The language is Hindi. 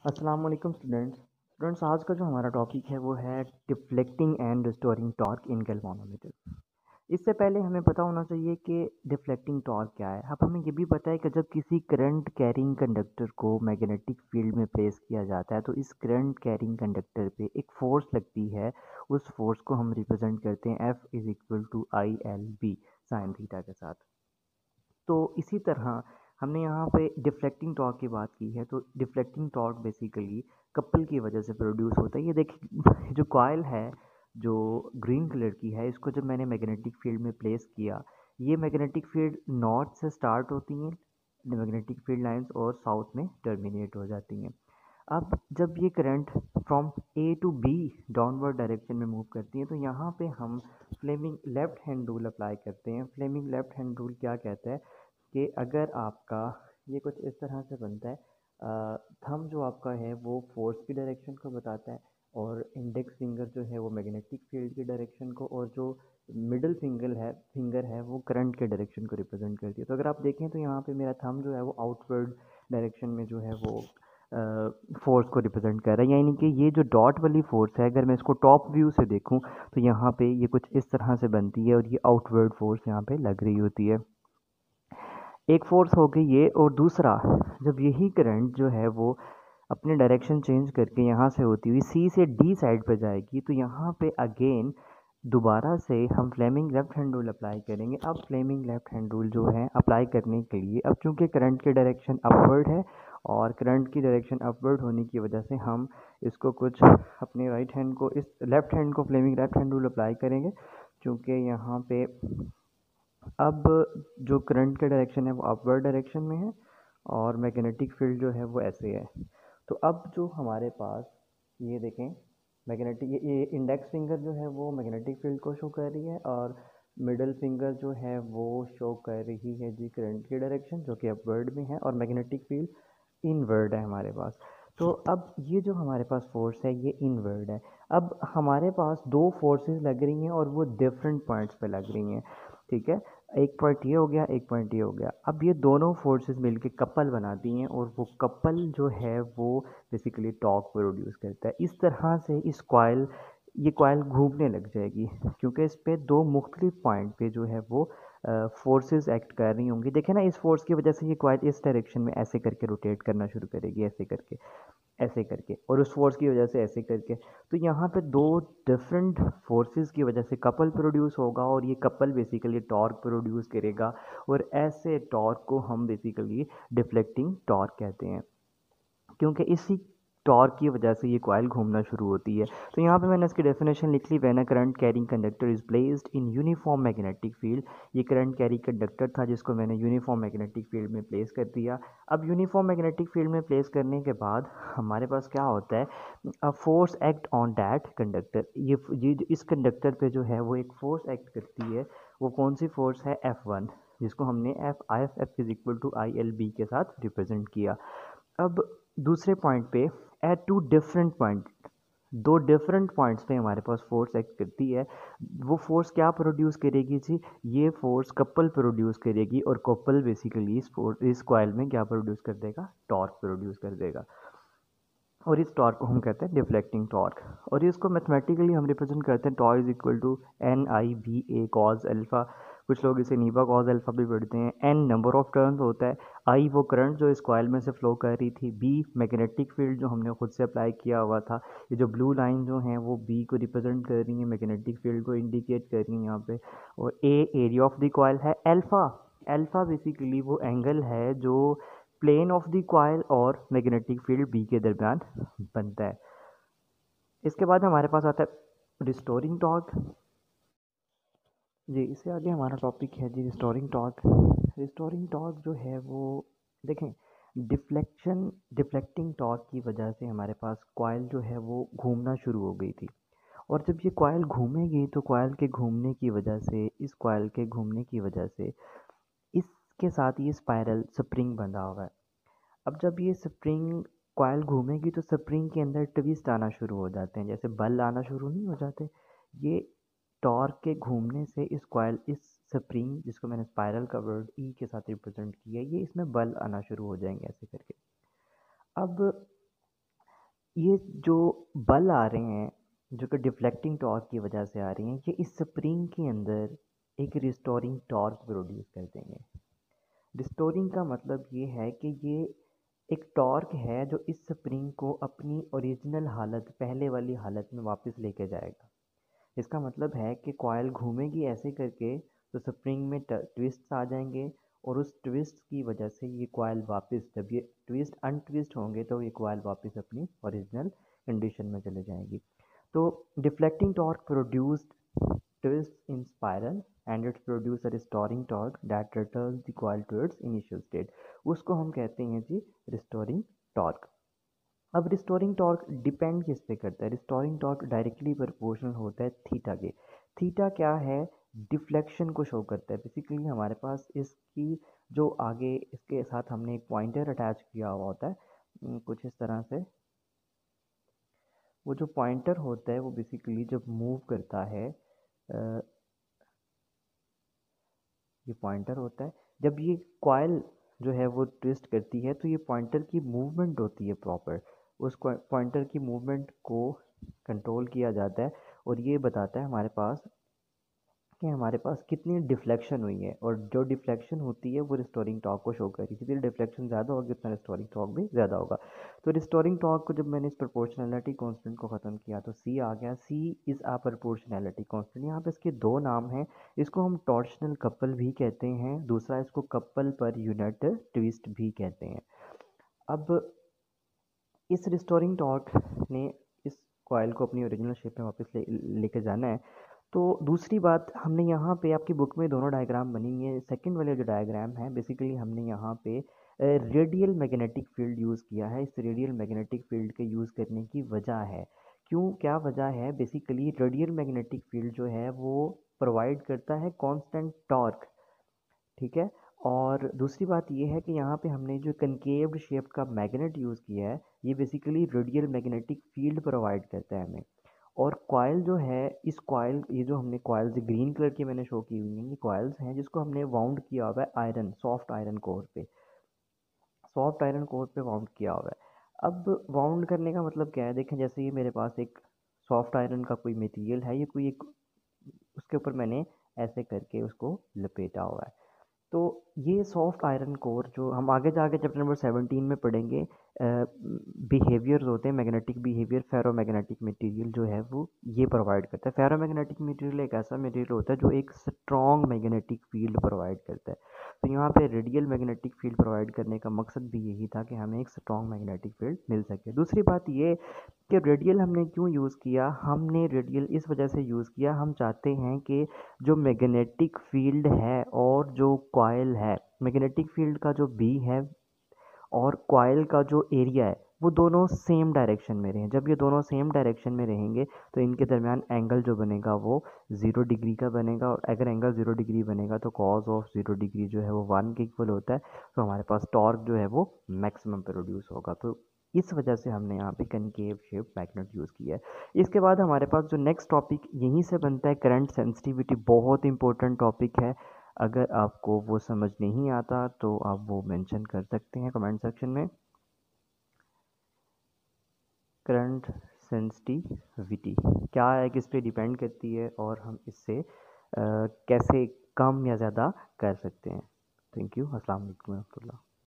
अस्सलाम वालेकुम स्टूडेंट्स आज का जो हमारा टॉपिक है वो है deflecting and restoring torque in galvanometer. इससे पहले हमें पता होना चाहिए कि डिफ्लेक्टिंग टॉर्क क्या है। अब हमें ये भी पता है कि जब किसी करंट कैरिंग कंडक्टर को मैग्नेटिक फील्ड में प्लेस किया जाता है तो इस करंट कैरिंग कंडक्टर पे एक फोर्स लगती है। उस फोर्स को हम रिप्रेजेंट करते हैं F is equal to I L B sine theta के साथ। तो इसी तरह हमने यहाँ पे डिफ्लेक्टिंग टॉर्क की बात की है। तो डिफ्लेक्टिंग टॉर्क बेसिकली कपल की वजह से प्रोड्यूस होता है। ये देखिए जो कॉइल है जो ग्रीन कलर की है, इसको जब मैंने मैग्नेटिक फील्ड में प्लेस किया, ये मैग्नेटिक फील्ड नॉर्थ से स्टार्ट होती हैं मैग्नेटिक फील्ड लाइंस और साउथ में टर्मिनेट हो जाती हैं। अब जब ये current from A to B downward direction में मूव करती है तो यहाँ पे हम Fleming left hand rule apply करते हैं। फ्लेमिंग लेफ्ट हैंड रूल क्या कहता है कि अगर आपका ये कुछ इस तरह से बनता है, थंब जो आपका है वो फोर्स की डायरेक्शन को बताता है और इंडेक्स फिंगर जो है वो मैग्नेटिक फील्ड की डायरेक्शन को, और जो मिडिल फिंगर है वो करंट के डायरेक्शन को रिप्रेजेंट करती है। तो अगर आप देखें तो यहाँ पे मेरा थंब जो है वो आउटवर्ड डायरेक्शन में जो है वो फोर्स को रिप्रेजेंट कर रहा है। यानी कि ये जो डॉट वाली फोर्स है, अगर मैं इसको टॉप व्यू से देखूं तो यहाँ पे ये कुछ इस तरह से बनती है और ये आउटवर्ड फोर्स यहाँ पे लग रही होती है। एक फोर्स हो गई ये, और दूसरा जब यही करंट जो है वो अपने डायरेक्शन चेंज करके यहाँ से होती हुई सी से डी साइड पर जाएगी तो यहाँ पे अगेन दोबारा से हम Fleming left hand rule apply करेंगे। अब फ्लेमिंग लेफ्ट हैंड रूल जो है अप्लाई करने के लिए, अब चूंकि करंट की डायरेक्शन अपवर्ड है और करंट की डायरेक्शन अपवर्ड होने की वजह से हम इसको कुछ अपने राइट हैंड को, इस लेफ्ट हैंड को Fleming left hand rule apply करेंगे। चूँकि यहाँ पे अब जो करंट का डायरेक्शन है वो अपवर्ड डायरेक्शन में है और मैग्नेटिक फील्ड जो है वो ऐसे है। तो अब जो हमारे पास ये देखें मैग्नेटिक, ये इंडेक्स फिंगर जो है वो मैग्नेटिक फील्ड को शो कर रही है और मिडल फिंगर जो है वो शो कर रही है जी करंट की डायरेक्शन जो कि अपवर्ड में है, और मैग्नेटिक फील्ड इनवर्ड है हमारे पास। तो अब ये जो हमारे पास फोर्स है ये इनवर्ड है। अब हमारे पास दो फोर्सेस लग रही हैं और वो डिफरेंट पॉइंट्स पे लग रही हैं, ठीक है। एक पॉइंट ये हो गया, एक पॉइंट ये हो गया। अब ये दोनों फोर्सेस मिलके कपल बनाती हैं और वो कपल जो है वो बेसिकली टॉर्क प्रोड्यूस करता है। इस तरह से ये कॉइल घूमने लग जाएगी क्योंकि इस पे दो मुख्तलिफ पॉइंट पे जो है वो फोर्सेस एक्ट कर रही होंगी। देखें ना, इस फोर्स की वजह से ये कॉइल इस डायरेक्शन में ऐसे करके रोटेट करना शुरू करेगी, ऐसे करके, और उस फोर्स की वजह से ऐसे करके। तो यहाँ पे दो डिफरेंट फोर्सेस की वजह से कपल प्रोड्यूस होगा और ये कपल बेसिकली टॉर्क प्रोड्यूस करेगा, और ऐसे टॉर्क को हम बेसिकली डिफ्लेक्टिंग टॉर्क कहते हैं क्योंकि इसी टॉर्क की वजह से ये कॉइल घूमना शुरू होती है। तो यहाँ पे मैंने इसकी डेफिनेशन लिख ली, when a current carrying conductor is placed in uniform magnetic field. ये करंट कैरी कंडक्टर था जिसको मैंने यूनिफॉर्म मैग्नेटिक फील्ड में प्लेस कर दिया। अब यूनिफॉर्म मैग्नेटिक फील्ड में प्लेस करने के बाद हमारे पास क्या होता है, a force act on that conductor. ये इस कंडक्टर पे जो है वो एक फोर्स एक्ट करती है। वो कौन सी फोर्स है, F1, जिसको हमने F is equal to I L B के साथ रिप्रेजेंट किया। अब दूसरे पॉइंट पे एट टू डिफरेंट पॉइंट, दो डिफरेंट पॉइंट्स पे हमारे पास फोर्स एक्ट करती है। वो फोर्स क्या प्रोड्यूस करेगी जी, ये फोर्स कपल प्रोड्यूस करेगी, और कपल बेसिकली इस कॉइल में क्या प्रोड्यूस कर देगा, टॉर्क प्रोड्यूस कर देगा। और इस टॉर्क को हम कहते हैं डिफ्लेक्टिंग टॉर्क, और इसको मैथमेटिकली हम रिप्रेजेंट करते हैं tau is equal to N I V A cos alpha. कुछ लोग इसे नीबा कॉज अल्फ़ा भी पढ़ते हैं। एन नंबर ऑफ टर्न्स होता है, आई वो करंट जो इस कॉइल में से फ्लो कर रही थी, बी मैग्नेटिक फील्ड जो हमने खुद से अप्लाई किया हुआ था। ये जो ब्लू लाइन जो हैं वो बी को रिप्रेजेंट कर रही हैं, मैग्नेटिक फील्ड को इंडिकेट कर रही हैं यहाँ पे। और ए एरिया ऑफ द कॉइल है। अल्फ़ा, अल्फ़ा बेसिकली वो एंगल है जो प्लेन ऑफ द कॉइल और मैग्नेटिक फील्ड बी के दरमियान बनता है। इसके बाद हमारे पास आता है रिस्टोरिंग टॉर्क। जी, इससे आगे हमारा टॉपिक है जी रिस्टोरिंग टॉर्क। रिस्टोरिंग टॉर्क जो है वो देखें, डिफ्लेक्टिंग टॉर्क की वजह से हमारे पास कॉइल जो है वो घूमना शुरू हो गई थी, और जब ये कॉइल घूमेगी तो कॉइल के घूमने की वजह से, इस कॉइल के घूमने की वजह से इसके साथ ये स्पाइरल स्प्रिंग बंधा हुआ है। अब जब ये स्प्रिंग कॉइल घूमेगी तो स्प्रिंग के अंदर ट्विस्ट आना शुरू हो जाते हैं, जैसे बल आना शुरू नहीं हो जाते। ये टॉर्क के घूमने से इस स्प्रिंग, जिसको मैंने स्पाइरल का वर्ड ई के साथ रिप्रेजेंट किया, ये इसमें बल आना शुरू हो जाएंगे ऐसे करके। अब ये जो बल आ रहे हैं जो कि डिफ्लेक्टिंग टॉर्क की वजह से आ रही हैं, ये इस स्प्रिंग के अंदर एक रिस्टोरिंग टॉर्क प्रोड्यूस कर देंगे। रिस्टोरिंग का मतलब ये है कि ये एक टॉर्क है जो इस स्प्रिंग को अपनी ओरिजिनल हालत, पहले वाली हालत में वापस लेके जाएगा। इसका मतलब है कि कॉइल घूमेगी ऐसे करके तो स्प्रिंग में ट्विस्ट्स आ जाएंगे और उस ट्विस्ट की वजह से ये कॉइल वापस, जब ये ट्विस्ट अनट्विस्ट होंगे तो ये कॉइल वापस अपनी ओरिजिनल कंडीशन में चले जाएंगी। तो deflecting torque produced twists in spiral and it produces a restoring torque that returns the coil to its initial state। उसको हम कहते हैं जी रिस्टोरिंग टॉर्क। अब रिस्टोरिंग टॉर्क डिपेंड किस पे करता है? रिस्टोरिंग टॉर्क डायरेक्टली प्रोपोर्शनल होता है थीटा के। थीटा क्या है? डिफ्लेक्शन को शो करता है। बेसिकली हमारे पास इसकी जो आगे इसके साथ हमने एक पॉइंटर अटैच किया हुआ होता है कुछ इस तरह से। वो जो पॉइंटर होता है वो बेसिकली जब मूव करता है, ये पॉइंटर होता है, जब ये कॉइल जो है वो ट्विस्ट करती है तो ये पॉइंटर की मूवमेंट होती है प्रॉपर। उस पॉइंटर की मूवमेंट को कंट्रोल किया जाता है और ये बताता है हमारे पास कि हमारे पास कितनी डिफ्लेक्शन हुई है, और जो डिफ्लेक्शन होती है वो रिस्टोरिंग टॉर्क को शो करेगी। जितनी डिफ्लेक्शन ज़्यादा होगी उतना रिस्टोरिंग टॉर्क भी ज़्यादा होगा। तो रिस्टोरिंग टॉर्क को जब मैंने इस प्रोपोर्शनैलिटी कांस्टेंट को ख़त्म किया तो सी आ गया। सी इज़ आ प्रोपोर्शनैलिटी कांस्टेंट। यहाँ पे इसके दो नाम हैं। इसको हम टॉर्शनल कपल भी कहते हैं, दूसरा इसको कपल पर यूनिट ट्विस्ट भी कहते हैं। अब इस रिस्टोरिंग टॉर्क ने इस कॉइल को अपनी ओरिजिनल शेप में वापस लेके जाना है। तो दूसरी बात, हमने यहाँ पे आपकी बुक में दोनों डायग्राम बनी हुई है। सेकंड वाले जो डायग्राम है बेसिकली हमने यहाँ पे रेडियल मैग्नेटिक फील्ड यूज़ किया है। इस रेडियल मैग्नेटिक फील्ड के यूज़ करने की वजह है, क्यों, क्या वजह है? बेसिकली रेडियल मैग्नेटिक फील्ड जो है वो प्रोवाइड करता है कांस्टेंट टॉर्क, ठीक है। और दूसरी बात ये है कि यहाँ पे हमने जो कनकेव्ड शेप का मैग्नेट यूज़ किया है ये basically radial magnetic field provide करता है हमें। और कॉइल जो है, इस कॉइल, ये जो हमने कॉइल्स ग्रीन कलर की मैंने शो की हुई हैं, ये कॉइल्स हैं जिसको हमने वाउंड किया हुआ है आयरन, सॉफ्ट आयरन कोर पे, सॉफ्ट आयरन कोर पे वाउंड किया हुआ है। अब वाउंड करने का मतलब क्या है? देखें, जैसे ये मेरे पास एक सॉफ्ट आयरन का कोई मटेरियल है, ये कोई एक, उसके ऊपर मैंने ऐसे करके उसको लपेटा हुआ है। तो ये सॉफ्ट आयरन कोर जो हम आगे जाके चैप्टर नंबर 17 में पढ़ेंगे, बिहेवियर्स होते हैं, मैग्नेटिक बिहेवियर, फेरोमैग्नेटिक मटेरियल जो है वो ये प्रोवाइड करता है। फेरोमैग्नेटिक मटेरियल एक ऐसा मटेरियल होता है जो एक स्ट्रॉन्ग मैग्नेटिक फील्ड प्रोवाइड करता है। तो यहाँ पे रेडियल मैग्नेटिक फील्ड प्रोवाइड करने का मकसद भी यही था कि हमें एक स्ट्रॉन्ग मैग्नेटिक फील्ड मिल सके। दूसरी बात ये कि रेडियल हमने क्यों यूज़ किया? हमने रेडियल इस वजह से यूज़ किया, हम चाहते हैं कि जो मैग्नेटिक फील्ड है और जो कॉइल है, मैग्नेटिक फील्ड का जो बी है और कॉइल का जो एरिया है वो दोनों सेम डायरेक्शन में रहें। जब ये दोनों सेम डायरेक्शन में रहेंगे तो इनके दरमियान एंगल जो बनेगा वो 0 डिग्री का बनेगा, और अगर एंगल 0 डिग्री बनेगा तो कॉज ऑफ 0 डिग्री जो है वो 1 के इक्वल होता है। तो हमारे पास टॉर्क जो है वो मैक्सिमम प्रोड्यूस होगा। तो इस वजह से हमने यहाँ पे कनकेव शेप मैग्नेट यूज़ किया है। इसके बाद हमारे पास जो नेक्स्ट टॉपिक यहीं से बनता है, करंट सेंसिटिविटी, बहुत इंपॉर्टेंट टॉपिक है। अगर आपको वो समझ नहीं आता तो आप वो मेंशन कर सकते हैं कमेंट सेक्शन में। करंट सेंसिटिविटी क्या है, किस पे डिपेंड करती है, और हम इससे कैसे कम या ज़्यादा कर सकते हैं। Thank you. अस्सलाम वालेकुम।